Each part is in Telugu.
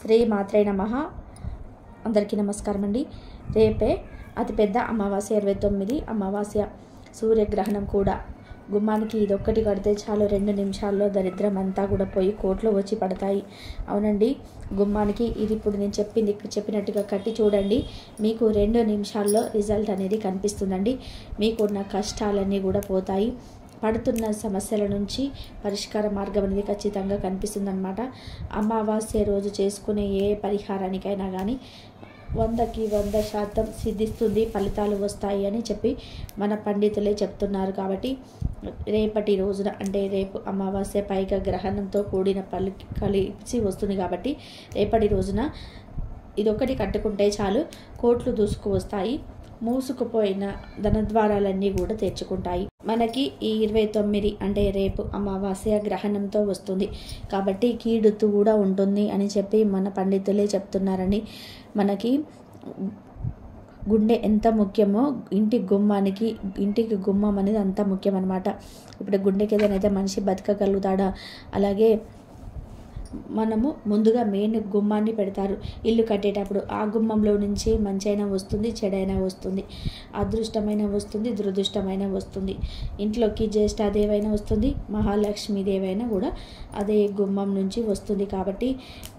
శ్రీ మాత్రే నమః. అందరికీ నమస్కారం అండి. రేపే అతిపెద్ద అమావాస్య 29 అమావాస్య. సూర్యగ్రహణం కూడా. గుమ్మానికి ఇదొక్కటి కడితే చాలు 2 నిమిషాల్లో దరిద్రం అంతా కూడా పోయి కోట్లు వచ్చి పడతాయి. అవునండి, గుమ్మానికి ఇది ఇప్పుడు నేను చెప్పినట్టుగా కట్టి చూడండి. మీకు 2 నిమిషాల్లో రిజల్ట్ అనేది కనిపిస్తుందండి. మీకున్న కష్టాలన్నీ కూడా పోతాయి. పడుతున్న సమస్యల నుంచి పరిష్కార మార్గం అనేది ఖచ్చితంగా కనిపిస్తుందన్నమాట. అమావాస్య రోజు చేసుకునే ఏ పరిహారానికైనా కానీ 100కి 100% సిద్ధిస్తుంది, ఫలితాలు వస్తాయి అని చెప్పి మన పండితులే చెప్తున్నారు. కాబట్టి రేపటి రోజున అంటే రేపు అమావాస్య పైగా గ్రహణంతో కూడిన కలిసి వస్తుంది. కాబట్టి రేపటి రోజున ఇదొక్కటి కట్టుకుంటే చాలు కోట్లు దూసుకు వస్తాయి. మూసుకుపోయిన ధనద్వారాలన్నీ కూడా తెరుచుకుంటాయి. మనకి ఈ 29 అంటే రేపు అమావాస్య గ్రహణంతో వస్తుంది కాబట్టి కీడుతూ కూడా ఉంటుంది అని చెప్పి మన పండితులే చెప్తున్నారని. మనకి గుండె ఎంత ముఖ్యమో ఇంటికి గుమ్మం అనేది అంత ముఖ్యం అన్నమాట. ఇప్పుడు గుండెకి ఏదైనా మనిషి బతకగలుగుతాడా? అలాగే మనము ముందుగా మెయిన్ గుమ్మాన్ని పెడతారు ఇల్లు కట్టేటప్పుడు. ఆ గుమ్మంలో నుంచి మంచైనా వస్తుంది, చెడైనా వస్తుంది, అదృష్టమైన వస్తుంది, దురదృష్టమైన వస్తుంది. ఇంట్లోకి జ్యేష్ఠాదేవైనా వస్తుంది, మహాలక్ష్మీదేవైనా కూడా అదే గుమ్మం నుంచి వస్తుంది. కాబట్టి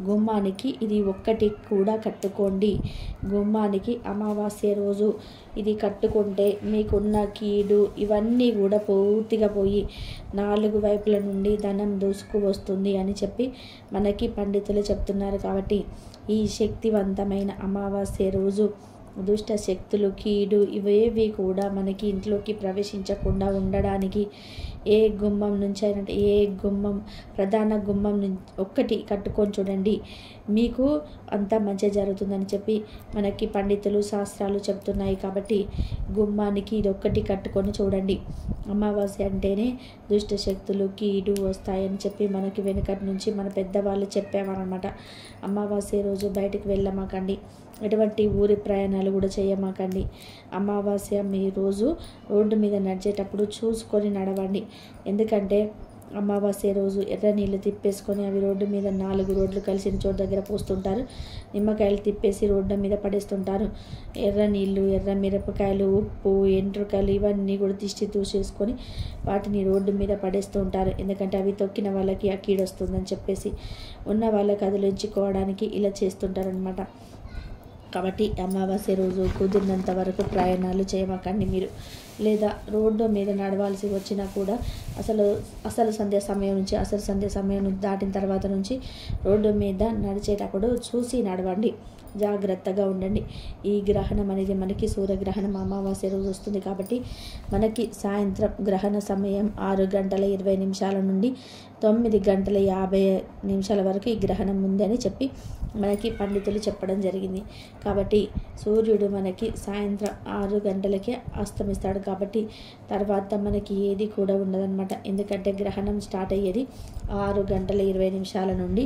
గుమ్మానికి ఇది ఒక్కటి కూడా కట్టుకోండి. గుమ్మానికి అమావాస్య రోజు ఇది కట్టుకుంటే మీకున్న కీడు ఇవన్నీ కూడా పూర్తిగా పోయి 4 వైపుల నుండి ధనం దూసుకు వస్తుంది అని చెప్పి మనకి పండితులు చెప్తున్నారు. కాబట్టి ఈ శక్తివంతమైన అమావాస్య రోజు దుష్ట శక్తులు, కీడు ఇవేవి కూడా మనకి ఇంట్లోకి ప్రవేశించకుండా ఉండడానికి ఏ గుమ్మం నుంచి అయినట్టు ప్రధాన గుమ్మం ఒక్కటి కట్టుకొని చూడండి, మీకు అంతా మంచి జరుగుతుందని చెప్పి మనకి పండితులు శాస్త్రాలు చెప్తున్నాయి. కాబట్టి గుమ్మానికి ఇదొక్కటి కట్టుకొని చూడండి. అమావాస్య అంటేనే దుష్ట శక్తులు, కీడు వస్తాయని చెప్పి మనకి వెనుకటి నుంచి మన పెద్దవాళ్ళు చెప్పేవారనమాట. అమావాస్య రోజు బయటికి వెళ్ళమాకండి, ఎటువంటి ఊరి ప్రయాణాలు కూడా చేయమాకండి. అమావాస్య మీ రోజు రోడ్డు మీద నడిచేటప్పుడు చూసుకొని నడవండి. ఎందుకంటే అమావాస్య రోజు ఎర్ర నీళ్ళు తిప్పేసుకొని అవి రోడ్డు మీద 4 రోడ్లు కలిసిన చోటు దగ్గర పోస్తుంటారు. నిమ్మకాయలు తిప్పేసి రోడ్డు మీద పడేస్తుంటారు. ఎర్ర నీళ్ళు, ఎర్ర మిరపకాయలు, ఉప్పు, ఎండ్రుకాయలు ఇవన్నీ కూడా దిష్టి తూసేసుకొని వాటిని రోడ్డు మీద పడేస్తూ ఉంటారు. ఎందుకంటే అవి తొక్కిన వాళ్ళకి ఆ కీడు వస్తుందని చెప్పేసి ఉన్న వాళ్ళకి అదిలించుకోవడానికి ఇలా చేస్తుంటారనమాట. కాబట్టి అమావాస్య రోజు కుదిరినంత వరకు ప్రయాణాలు చేయమాకండి మీరు. లేదా రోడ్డు మీద నడవాల్సి వచ్చినా కూడా అసలు సంధ్య సమయం నుంచి దాటిన తర్వాత నుంచి రోడ్డు మీద నడిచేటప్పుడు చూసి నడవండి, జాగ్రత్తగా ఉండండి. ఈ గ్రహణం అనేది మనకి సూర్యగ్రహణం అమావాస్య రోజు వస్తుంది. కాబట్టి మనకి సాయంత్రం గ్రహణ సమయం 6:20 నుండి 9:50 వరకు ఈ గ్రహణం ఉందని చెప్పి మనకి పండితులు చెప్పడం జరిగింది. కాబట్టి సూర్యుడు మనకి సాయంత్రం 6 గంటలకే అస్తమిస్తాడు. కాబట్టి తర్వాత మనకి ఏది కూడా ఉండదన్నమాట. ఎందుకంటే గ్రహణం స్టార్ట్ అయ్యేది 6:20 నుండి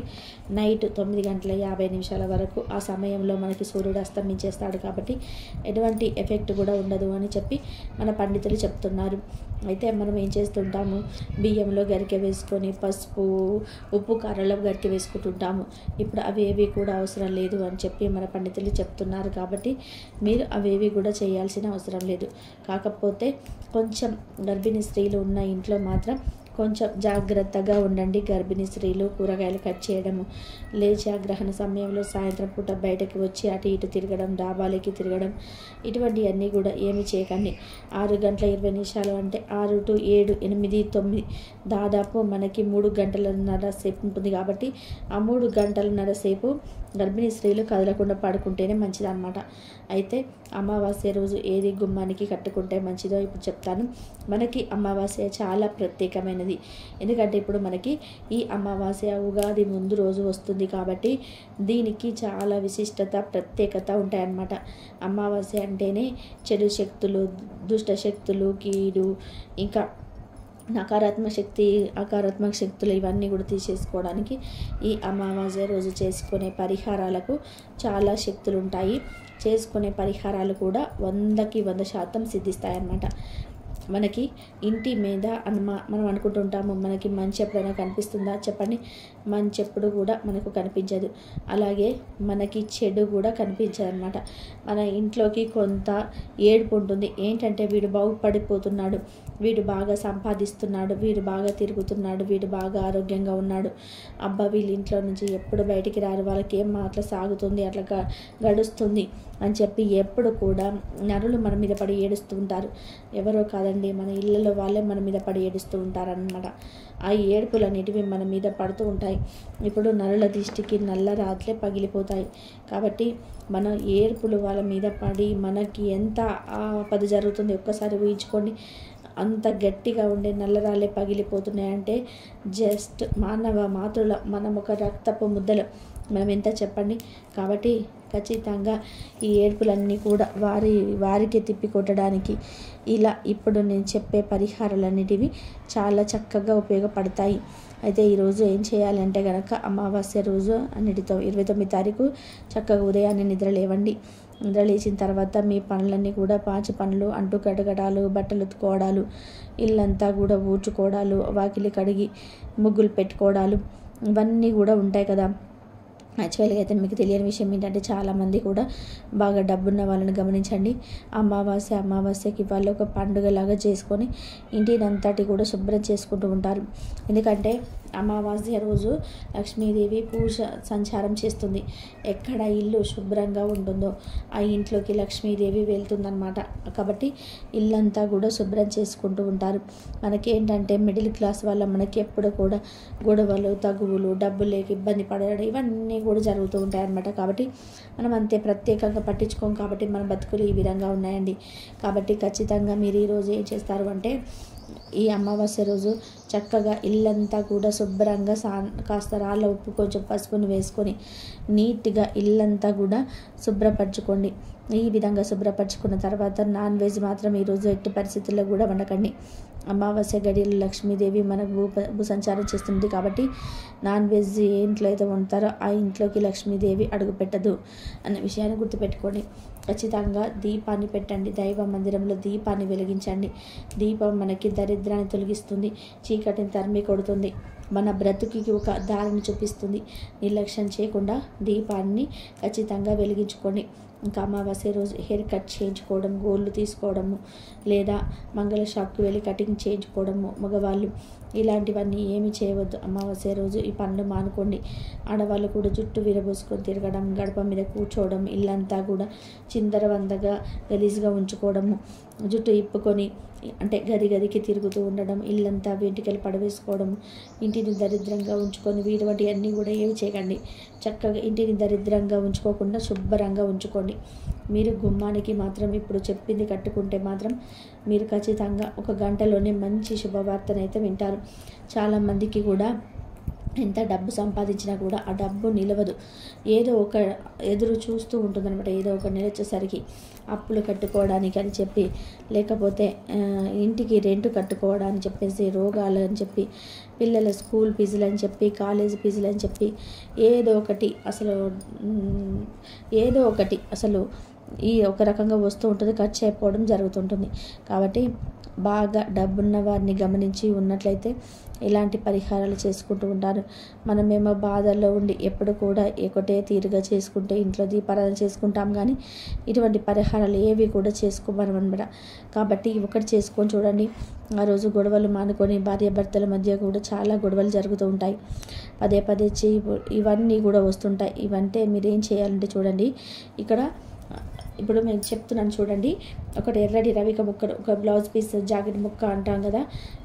నైట్ 9:50 వరకు. ఆ సమయంలో మనకి సూర్యుడు అస్తమించేస్తాడు. కాబట్టి ఎటువంటి ఎఫెక్ట్ కూడా ఉండదు అని చెప్పి మన పండితులు చెప్తున్నారు. అయితే మనం ఏం చేస్తుంటాము, బియ్యంలో గరికె వేసుకొని పసుపు, ఉప్పు, కారంలో గరికె వేసుకుంటుంటాము. ఇప్పుడు అవేవి కూడా అవసరం లేదు అని చెప్పి మన పండితులు చెప్తున్నారు. కాబట్టి మీరు అవేవి కూడా చేయాల్సిన అవసరం లేదు. కాకపోతే కొంచెం గర్భిణీ స్త్రీలు ఉన్న ఇంట్లో మాత్రం కొంచెం జాగ్రత్తగా ఉండండి. గర్భిణీ స్త్రీలు కూరగాయలు కట్ చేయడము, లేచి గ్రహణ సమయంలో సాయంత్రం పూట బయటకు వచ్చి అటు ఇటు తిరగడం, డాబాలకి తిరగడం ఇటువంటివన్నీ కూడా ఏమీ చేయకండి. 6:20 అంటే 6 to 7, 8, 9 దాదాపు మనకి 3 గంటలన్నర సేపు ఉంటుంది. కాబట్టి ఆ 3 గంటలన్నర సేపు గర్భిణీ స్త్రీలు కదలకుండా పడుకుంటేనే మంచిదన్నమాట. అయితే అమావాస్య రోజు ఏది గుమ్మానికి కట్టుకుంటే మంచిదో ఇప్పుడు చెప్తాను. మనకి అమావాస్య చాలా ప్రత్యేకమైనది. ఎందుకంటే ఇప్పుడు మనకి ఈ అమావాస్య ఉగాది ముందు రోజు వస్తుంది. కాబట్టి దీనికి చాలా విశిష్టత, ప్రత్యేకత ఉంటాయన్నమాట. అమావాస్య అంటేనే చెడు శక్తులు, దుష్ట శక్తులు, కీడు, ఇంకా అకారాత్మక శక్తులు ఇవన్నీ కూడా తీసేసుకోవడానికి ఈ అమావాస్య రోజు చేసుకునే పరిహారాలకు చాలా శక్తులు ఉంటాయి. చేసుకునే పరిహారాలు కూడా 100కి 100% సిద్ధిస్తాయన్నమాట. మనకి ఇంటి మీద మనం అనుకుంటుంటాము మనకి మంచి ఎప్పుడైనా కనిపిస్తుందా చెప్పండి. మంచి ఎప్పుడు కూడా మనకు కనిపించదు, అలాగే మనకి చెడు కూడా కనిపించదు అనమాట. మన ఇంట్లోకి కొంత ఏడుపు ఉంటుంది. ఏంటంటే వీడు బాగుపడిపోతున్నాడు, వీడు బాగా సంపాదిస్తున్నాడు, వీడు బాగా తిరుగుతున్నాడు, వీడు బాగా ఆరోగ్యంగా ఉన్నాడు, అబ్బా వీళ్ళ ఇంట్లో నుంచి ఎప్పుడు బయటికి రారు, వాళ్ళకి ఏం అట్లా సాగుతుంది, అట్లా గడుస్తుంది అని చెప్పి ఎప్పుడు కూడా నరులు మన మీద పడి ఏడుస్తూ ఉంటారు. ఎవరో కాదండి, మన ఇళ్ళలో వాళ్ళే మన మీద పడి ఏడుస్తూ ఉంటారనమాట. ఆ ఏడుపులు అనేటివి మన మీద పడుతూ ఉంటాయి. ఇప్పుడు నరుల దృష్టికి నల్ల రాత్రే పగిలిపోతాయి. కాబట్టి మన ఏడుపులు వాళ్ళ మీద పడి మనకి ఎంత ఆపద జరుగుతుంది ఒక్కసారి ఊహించుకోండి. అంత గట్టిగా ఉండే నల్లరాళ్ళే పగిలిపోతున్నాయంటే జస్ట్ మానవ మాతృల మనం ఒక రక్తపు ముద్దలు, మనం ఎంత చెప్పండి. కాబట్టి ఖచ్చితంగా ఈ ఏడుపులన్నీ కూడా వారికి తిప్పికొట్టడానికి ఇలా ఇప్పుడు నేను చెప్పే పరిహారాలన్నిటివి చాలా చక్కగా ఉపయోగపడతాయి. అయితే ఈరోజు ఏం చేయాలంటే కనుక అమావాస్య రోజు అన్నిటితో 29 తారీఖు చక్కగా ఉదయాన్నే నిద్ర లేవండి. నిద్ర లేచిన తర్వాత మీ పనులన్నీ కూడా పాచి పనులు, అంటు కడగడాలు, బట్టలు ఉతుకోవడాలు, ఇల్లంతా కూడా ఊడ్చుకోవడాలు, వాకిలి కడిగి ముగ్గులు పెట్టుకోవడాలు ఇవన్నీ కూడా ఉంటాయి కదా. యాక్చువల్గా అయితే మీకు తెలియని విషయం ఏంటంటే చాలామంది కూడా బాగా డబ్బున్న వాళ్ళని గమనించండి, అమావాస్యకి వాళ్ళు ఒక పండుగలాగా చేసుకొని ఇంటిని అంతటి కూడా శుభ్రం చేసుకుంటూ ఉంటారు. ఎందుకంటే అమావాస్య రోజు లక్ష్మీదేవి పూజ సంచారం చేస్తుంది. ఎక్కడ ఇల్లు శుభ్రంగా ఉంటుందో ఆ ఇంట్లోకి లక్ష్మీదేవి వెళ్తుందన్నమాట. కాబట్టి ఇల్లంతా కూడా శుభ్రం చేసుకుంటూ ఉంటారు. మనకేంటంటే మిడిల్ క్లాస్ వల్ల మనకి ఎప్పుడు కూడా గొడవలు, తగువులు, డబ్బు లేక ఇబ్బంది పడడం ఇవన్నీ కూడా జరుగుతూ ఉంటాయి అన్నమాట. కాబట్టి మనం అంతే ప్రత్యేకంగా పట్టించుకోం. కాబట్టి మన బతుకులు ఈ విధంగా ఉన్నాయండి. కాబట్టి ఖచ్చితంగా మీరు ఈరోజు ఏం చేస్తారు అంటే ఈ అమావాస్య రోజు చక్కగా ఇల్లంతా కూడా శుభ్రంగా కాస్త రాళ్ళ ఉప్పు కొంచెం పసుపుని వేసుకొని నీట్గా ఇల్లంతా కూడా శుభ్రపరచుకోండి. ఈ విధంగా శుభ్రపరచుకున్న తర్వాత నాన్ వెజ్ మాత్రం ఈరోజు ఎట్టి పరిస్థితుల్లో కూడా వండకండి. అమావాస్య గడియలు లక్ష్మీదేవి మనకు భూ సంచారం చేస్తుంది. కాబట్టి నాన్ వెజ్ ఏ ఇంట్లో అయితే వండుతారో ఆ ఇంట్లోకి లక్ష్మీదేవి అడుగు పెట్టదు అనే విషయాన్ని గుర్తుపెట్టుకోండి. ఖచ్చితంగా దీపాన్ని పెట్టండి. దైవ మందిరంలో దీపాన్ని వెలిగించండి. దీపం మనకి దరిద్రాన్ని తొలగిస్తుంది, చీకటిని తరిమి కొడుతుంది, మన బ్రతుకికి ఒక దారిని చూపిస్తుంది. నిర్లక్ష్యం చేయకుండా దీపాన్ని ఖచ్చితంగా వెలిగించుకోండి. ఇంకా అమావాస్య రోజు హెయిర్ కట్ చేయించుకోవడం, గోళ్ళు తీసుకోవడము, లేదా మంగళ షాప్కి వెళ్ళి కటింగ్ చేయించుకోవడము మగవాళ్ళు ఇలాంటివన్నీ ఏమి చేయవద్దు. అమావాస్య రోజు ఈ పనులు మానుకోండి. ఆడవాళ్ళు కూడా జుట్టు విరబోసుకొని తిరగడం, గడప మీద కూర్చోవడం, ఇల్లంతా కూడా చిందరవందగా గలీజ్గా ఉంచుకోవడము, జుట్టు ఇప్పుకొని అంటే గదికి తిరుగుతూ ఉండడం, ఇల్లంతా వెంటికలు పడవేసుకోవడం, ఇంటిని దరిద్రంగా ఉంచుకొని వీటి అన్నీ కూడా ఏమి చేయకండి. చక్కగా ఇంటిని దరిద్రంగా ఉంచుకోకుండా శుభ్రంగా ఉంచుకోండి. మీరు గుమ్మానికి మాత్రం ఇప్పుడు చెప్పింది కట్టుకుంటే మాత్రం మీరు ఖచ్చితంగా ఒక గంటలోనే మంచి శుభవార్తనైతే వింటారు. చాలామందికి కూడా ఎంత డబ్బు సంపాదించినా కూడా ఆ డబ్బు నిలవదు. ఏదో ఒక ఎదురు చూస్తూ ఉంటుందన్నమాట. ఏదో ఒక నెల వచ్చేసరికి అప్పులు కట్టుకోవడానికి అని చెప్పి, లేకపోతే ఇంటికి రెంట్ కట్టుకోవడానికి చెప్పేసి, రోగాలు అని చెప్పి, పిల్లల స్కూల్ ఫీజులు అని చెప్పి, కాలేజ్ ఫీజులు అని చెప్పి ఏదో ఒకటి అసలు ఈ ఒక రకంగా వస్తూ ఉంటుంది, ఖర్చు అయిపోవడం జరుగుతుంటుంది. కాబట్టి బాగా డబ్బున్న వారిని గమనించి ఉన్నట్లయితే ఇలాంటి పరిహారాలు చేసుకుంటూ ఉంటారు. మనమేమో బాధల్లో ఉండి ఎప్పుడు కూడా ఒకటే తీరుగా చేసుకుంటే ఇంట్లో దీపారాధన చేసుకుంటాం, కానీ ఇటువంటి పరిహారాలు ఏవి కూడా చేసుకోమనమాట. కాబట్టి ఒకటి చేసుకొని చూడండి. ఆ రోజు గొడవలు మానుకొని భార్యాభర్తల మధ్య కూడా చాలా గొడవలు జరుగుతూ ఉంటాయి. పదే ఇవన్నీ కూడా వస్తుంటాయి. ఇవంటే మీరేం చేయాలంటే చూడండి, ఇక్కడ ఇప్పుడు నేను చెప్తున్నాను చూడండి. ఒకటి ఎర్రటి రవిక ముక్కలు, ఒక బ్లౌజ్ పీస్ జాకెట్ ముక్క అంటాం కదా,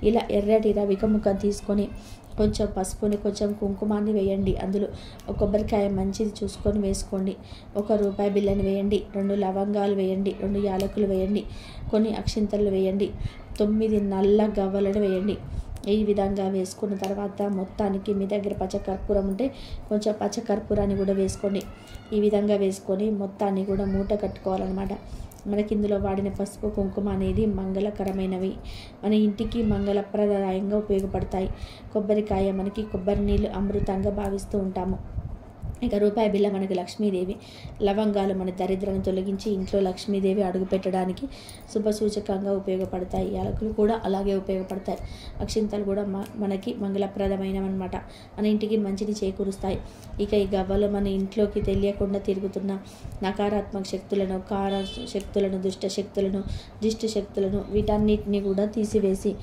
ఇలా ఎర్రటి రవిక ముక్కను తీసుకొని కొంచెం పసుపుని, కొంచెం కుంకుమాన్ని వేయండి. అందులో ఒక కొబ్బరికాయ మంచిది చూసుకొని వేసుకోండి. ₹1 బిళ్ళని వేయండి, 2 లవంగాలు వేయండి, 2 యాలకులు వేయండి, కొన్ని అక్షింతలు వేయండి, 9 నల్ల గవ్వలను వేయండి. ఈ విధంగా వేసుకున్న తర్వాత మొత్తానికి మీ దగ్గర పచ్చకర్పూరం ఉంటే కొంచెం పచ్చకర్పూరాన్ని కూడా వేసుకోండి. ఈ విధంగా వేసుకొని మొత్తాన్ని కూడా మూట కట్టుకోవాలన్నమాట. మనకి ఇందులో వాడిన పసుపు కుంకుమ అనేది మంగళకరమైనవి, మన ఇంటికి మంగళప్రదాయంగా ఉపయోగపడతాయి. కొబ్బరికాయ మనకి కొబ్బరి నీళ్ళు అమృతంగా భావిస్తూ ఉంటాము. ఇక రూపాయి బిళ్ళ మనకి లక్ష్మీదేవి, లవంగాలు మన దరిద్రాన్ని తొలగించి ఇంట్లో లక్ష్మీదేవి అడుగు పెట్టడానికి శుభసూచకంగా ఉపయోగపడతాయి. యాలకులు కూడా అలాగే ఉపయోగపడతాయి. అక్షింతలు కూడా మనకి మంగళప్రదమైనవన్నమాట. మన ఇంటికి మంచిని చేకూరుస్తాయి. ఇక ఈ గవ్వలు మన ఇంట్లోకి తెలియకుండా తిరుగుతున్న నకారాత్మక శక్తులను, కార శక్తులను, దుష్ట శక్తులను, దిష్టి శక్తులను వీటన్నిటిని కూడా తీసివేసి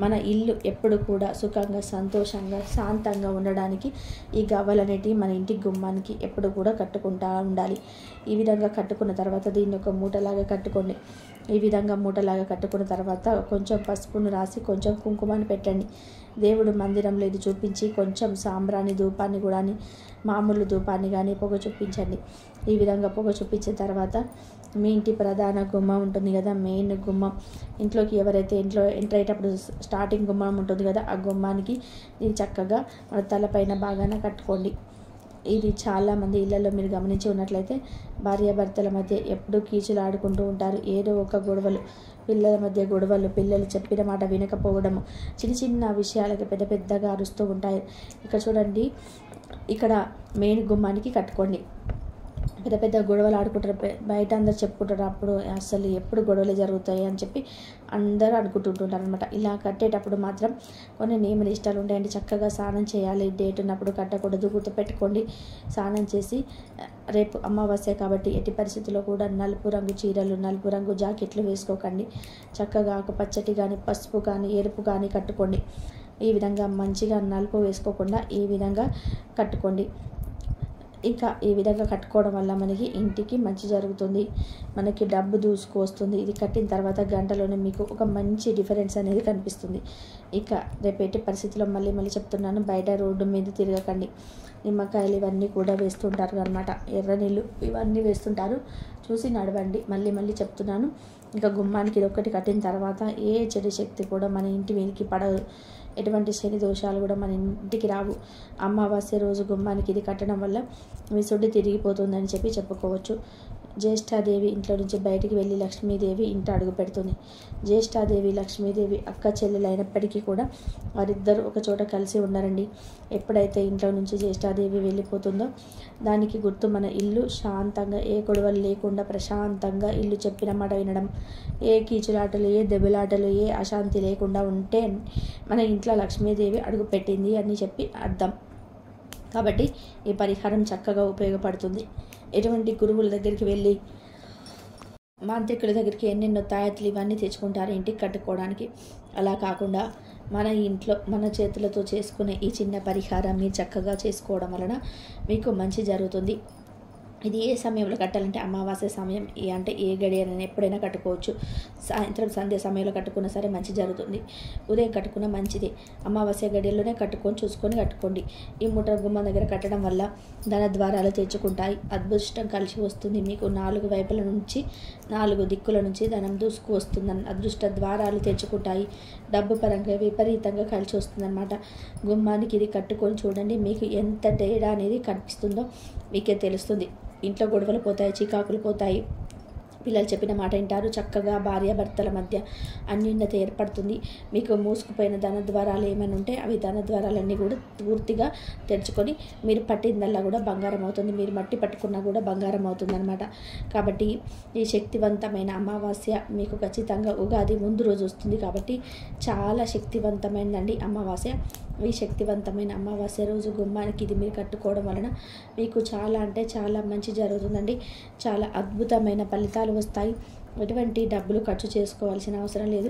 మన ఇల్లు ఎప్పుడు కూడా సుఖంగా, సంతోషంగా, శాంతంగా ఉండడానికి ఈ గవ్వలు అనేటివి మన ఇంటి గుమ్మానికి ఎప్పుడు కూడా కట్టుకుంటూ ఉండాలి. ఈ విధంగా కట్టుకున్న తర్వాత దీన్ని ఒక మూటలాగా కట్టుకోండి. ఈ విధంగా మూటలాగా కట్టుకున్న తర్వాత కొంచెం పసుపును రాసి కొంచెం కుంకుమని పెట్టండి. దేవుడు మందిరంలో ఇది చూపించి కొంచెం సాంబ్రాణి ధూపాన్ని కూడా మామూలు ధూపాన్ని కానీ పొగ చూపించండి. ఈ విధంగా పొగ చూపించిన తర్వాత మీ ఇంటి ప్రధాన గుమ్మం ఉంటుంది కదా, మెయిన్ గుమ్మం, ఇంట్లోకి ఎవరైతే ఇంట్లో ఎంటర్ అయ్యేటప్పుడు స్టార్టింగ్ గుమ్మం ఉంటుంది కదా, ఆ గుమ్మానికి ఇది చక్కగా మన తలపైన బాగానే కట్టుకోండి. ఇది చాలామంది ఇళ్లలో మీరు గమనించి ఉన్నట్లయితే భార్యాభర్తల మధ్య ఎప్పుడూ కీచులు ఆడుకుంటూ ఉంటారు. ఏదో ఒక గొడవలు, పిల్లల మధ్య గొడవలు, పిల్లలు చెప్పిన మాట వినకపోవడము, చిన్న చిన్న విషయాలకి పెద్ద పెద్దగా అరుస్తూ ఉంటాయి. ఇక్కడ చూడండి, ఇక్కడ మెయిన్ గుమ్మానికి కట్టుకోండి. పెద్ద పెద్ద గొడవలు ఆడుకుంటారు, బయట అందరు చెప్పుకుంటారు, అప్పుడు అసలు ఎప్పుడు గొడవలు జరుగుతాయి అని చెప్పి అందరూ అనుకుంటుంటారు అనమాట. ఇలా కట్టేటప్పుడు మాత్రం కొన్ని నియమ నిష్టాలు ఉంటాయండి. చక్కగా స్నానం చేయాలి, డేట్ ఉన్నప్పుడు కట్టకూడదు, గుర్తుపెట్టుకోండి. స్నానం చేసి రేపు అమావాస్య కాబట్టి ఎట్టి పరిస్థితుల్లో కూడా నలుపు రంగు చీరలు, నలుపు రంగు జాకెట్లు వేసుకోకండి. చక్కగా ఆకుపచ్చటి కానీ, పసుపు కానీ, ఎరుపు కానీ కట్టుకోండి. ఈ విధంగా మంచిగా నలుపు వేసుకోకుండా ఈ విధంగా కట్టుకోండి. ఇంకా ఈ విధంగా కట్టుకోవడం వల్ల మనకి ఇంటికి మంచి జరుగుతుంది, మనకి డబ్బు దూసుకొస్తుంది. ఇది కట్టిన తర్వాత గంటలోనే మీకు ఒక మంచి డిఫరెన్స్ అనేది కనిపిస్తుంది. ఇక రేపటి పరిస్థితుల్లో మళ్ళీ చెప్తున్నాను, బయట రోడ్డు మీద తిరగకండి. నిమ్మకాయలు ఇవన్నీ కూడా వేస్తుంటారు అనమాట, ఎర్ర నీళ్ళు ఇవన్నీ వేస్తుంటారు, చూసి నడవండి. మళ్ళీ చెప్తున్నాను. ఇంకా గుమ్మానికి ఇది ఒక్కటి కట్టిన తర్వాత ఏ చెడు శక్తి కూడా మన ఇంటి మీదకి పడదు, ఎటువంటి శని దోషాలు కూడా మన ఇంటికి రావు. అమావాస్య రోజు గుమ్మానికి ఇది కట్టడం వల్ల మీ సొడ్డు తిరిగిపోతుందని చెప్పుకోవచ్చు. జ్యేష్ఠాదేవి ఇంట్లో నుంచి బయటికి వెళ్ళి లక్ష్మీదేవి ఇంట అడుగు పెడుతుంది. జ్యేష్ఠాదేవి, లక్ష్మీదేవి అక్క చెల్లెలు అయినప్పటికీ కూడా వారిద్దరూ ఒక చోట కలిసి ఉన్నారండి. ఎప్పుడైతే ఇంట్లో నుంచి జ్యేష్ఠాదేవి వెళ్ళిపోతుందో దానికి గుర్తు మన ఇల్లు శాంతంగా, ఏ గొడవలు లేకుండా ప్రశాంతంగా ఇల్లు చెప్పిన మాట వినడం, ఏ కీచులాటలు, ఏ దెబ్బలాటలు, ఏ అశాంతి లేకుండా ఉంటే మన ఇంట్లో లక్ష్మీదేవి అడుగు పెట్టింది అని చెప్పి అర్థం. కాబట్టి ఈ పరిహారం చక్కగా ఉపయోగపడుతుంది. ఎటువంటి గురువుల దగ్గరికి వెళ్ళి, మాంత్రికుల దగ్గరికి ఎన్నెన్నో తాయత్తులు ఇవన్నీ తెచ్చుకుంటారు ఇంటికి కట్టుకోవడానికి. అలా కాకుండా మన ఇంట్లో మన చేతులతో చేసుకునే ఈ చిన్న పరిహారం మీరు చక్కగా చేసుకోవడం వలన మీకు మంచి జరుగుతుంది. ఇది ఏ సమయంలో కట్టాలంటే అమావాస్య సమయం, అంటే ఏ గడియనైనా ఎప్పుడైనా కట్టుకోవచ్చు. సాయంత్రం సంధ్య సమయంలో కట్టుకున్నా సరే మంచి జరుగుతుంది, ఉదయం కట్టుకున్న మంచిది. అమావాస్య గడియల్లోనే చూసుకొని కట్టుకోండి. ఈ మూట గుమ్మ దగ్గర కట్టడం వల్ల ధన ద్వారాలు తెచ్చుకుంటాయి, అదృష్టం కలిసి వస్తుంది. మీకు 4 వైపుల నుంచి 4 దిక్కుల నుంచి ధనం దూసుకు వస్తుందని, అదృష్ట ద్వారాలు తెచ్చుకుంటాయి, డబ్బు పరంగా విపరీతంగా కలిసి వస్తుందన్నమాట. గుమ్మానికి ఇది కట్టుకొని చూడండి, మీకు ఎంత తేడా అనేది కనిపిస్తుందో మీకే తెలుస్తుంది. ఇంట్లో గొడవలు పోతాయి, చికాకులు పోతాయి, పిల్లలు చెప్పిన మాట వింటారు, చక్కగా భార్యాభర్తల మధ్య అన్యోన్యత ఏర్పడుతుంది. మీకు మూసుకుపోయిన ధన ద్వారాలు ఏమైనా ఉంటే అవి ధన ద్వారాలన్నీ కూడా పూర్తిగా తెరుచుకొని మీరు పట్టిందల్లా కూడా బంగారం అవుతుంది, మీరు మట్టి పట్టుకున్నా కూడా బంగారం అవుతుంది అనమాట. కాబట్టి ఈ శక్తివంతమైన అమావాస్య మీకు ఖచ్చితంగా ఉగాది ముందు రోజు వస్తుంది కాబట్టి చాలా శక్తివంతమైనదండి అమావాస్య. ఈ శక్తివంతమైన అమావాస్య రోజు గుమ్మానికి ఇది మీరు కట్టుకోవడం వలన మీకు చాలా అంటే చాలా మంచి జరుగుతుందండి. చాలా అద్భుతమైన ఫలితాలు వస్తాయి. ఎటువంటి డబ్బులు ఖర్చు చేసుకోవాల్సిన అవసరం లేదు.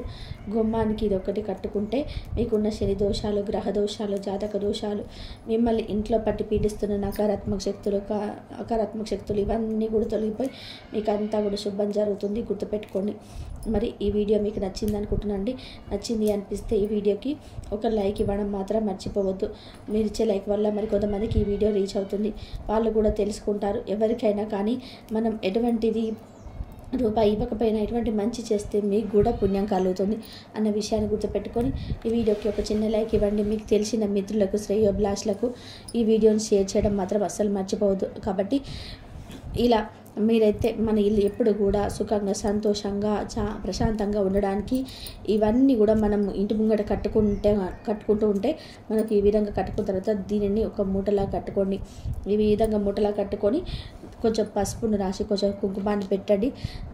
గుమ్మానికి ఇది ఒకటి కట్టుకుంటే మీకున్న శని దోషాలు, గ్రహ దోషాలు, జాతక దోషాలు, మిమ్మల్ని ఇంట్లో పట్టి పీడిస్తున్న నకారాత్మక శక్తులు ఇవన్నీ కూడా తొలగిపోయి మీకు అంతా కూడా శుభం జరుగుతుంది. గుర్తుపెట్టుకోండి. మరి ఈ వీడియో మీకు నచ్చింది అనుకుంటున్నాండి. నచ్చింది అనిపిస్తే ఈ వీడియోకి ఒక లైక్ ఇవ్వడం మాత్రం మర్చిపోవద్దు. మీరు ఇచ్చే లైక్ వల్ల మరి కొంతమందికి ఈ వీడియో రీచ్ అవుతుంది, వాళ్ళు కూడా తెలుసుకుంటారు. ఎవరికైనా కానీ మనం ఎటువంటిది రూపాయి ఇవ్వకపోయినా ఎటువంటి మంచి చేస్తే మీకు కూడా పుణ్యం కలుగుతుంది అన్న విషయాన్ని గుర్తుపెట్టుకొని ఈ వీడియోకి ఒక చిన్న లైక్ ఇవ్వండి. మీకు తెలిసిన మిత్రులకు, శ్రేయోభిలాషులకు ఈ వీడియోని షేర్ చేయడం మాత్రం అస్సలు మర్చిపోవద్దు. కాబట్టి ఇలా మీరైతే మన ఇల్లు ఎప్పుడు కూడా సుఖంగా, సంతోషంగా, ప్రశాంతంగా ఉండడానికి ఇవన్నీ కూడా మనం ఇంటి ముంగట కట్టుకుంటూ ఉంటే మనకు ఈ విధంగా కట్టుకున్న తర్వాత దీనిని ఒక మూటలా కట్టుకోండి. ఈ విధంగా మూటలా కట్టుకొని కొంచెం పసుపును రాసి కొంచెం కుంకుమాన్ని పెట్టండి.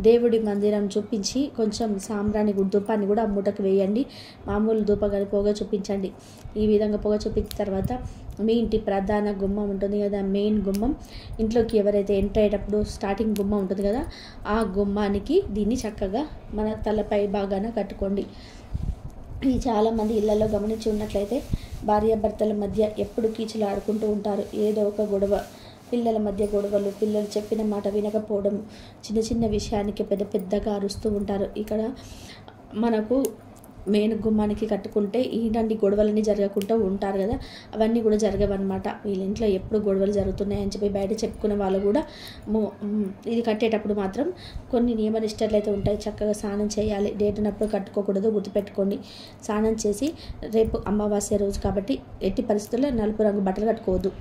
దేవుడి మందిరం చూపించి కొంచెం సాంబ్రాణి ధూపాన్ని కూడా ఆ మూటకు వేయండి. మామూలు ధూపం కానీ పొగ చూపించండి. ఈ విధంగా పొగ చూపించిన తర్వాత మీ ఇంటి ప్రధాన గుమ్మం ఉంటుంది కదా, మెయిన్ గుమ్మం, ఇంట్లోకి ఎవరైతే ఎంటర్ అయ్యేటప్పుడు స్టార్టింగ్ గుమ్మం ఉంటుంది కదా, ఆ గుమ్మానికి దీన్ని చక్కగా మన తలపై భాగాన కట్టుకోండి. ఇది చాలామంది ఇళ్లలో గమనించి ఉన్నట్లయితే భార్యాభర్తల మధ్య ఎప్పుడు కీచులు ఆడుకుంటూ ఉంటారు. ఏదో ఒక గొడవ, పిల్లల మధ్య గొడవలు, పిల్లలు చెప్పిన మాట వినకపోవడం, చిన్న చిన్న విషయానికి పెద్దగా అరుస్తూ ఉంటారు. ఇక్కడ మనకు మెయిన్ గుమ్మానికి కట్టుకుంటే ఇలాంటి గొడవలన్నీ జరగకుండా ఉంటారు కదా, అవన్నీ కూడా జరగవన్నమాట. వీళ్ళ ఇంట్లో ఎప్పుడు గొడవలు జరుగుతున్నాయని చెప్పి బయట చెప్పుకునే వాళ్ళు కూడా ఇది కట్టేటప్పుడు మాత్రం కొన్ని నియమ నిష్టలు అయితే ఉంటాయి. చక్కగా స్నానం చేయాలి, డేట్ ఉన్నప్పుడు కట్టుకోకూడదు, గుర్తుపెట్టుకోండి. స్నానం చేసి రేపు అమావాస్య రోజు కాబట్టి ఎట్టి పరిస్థితుల్లో నలుపు రంగు బట్టలు కట్టుకోవద్దు.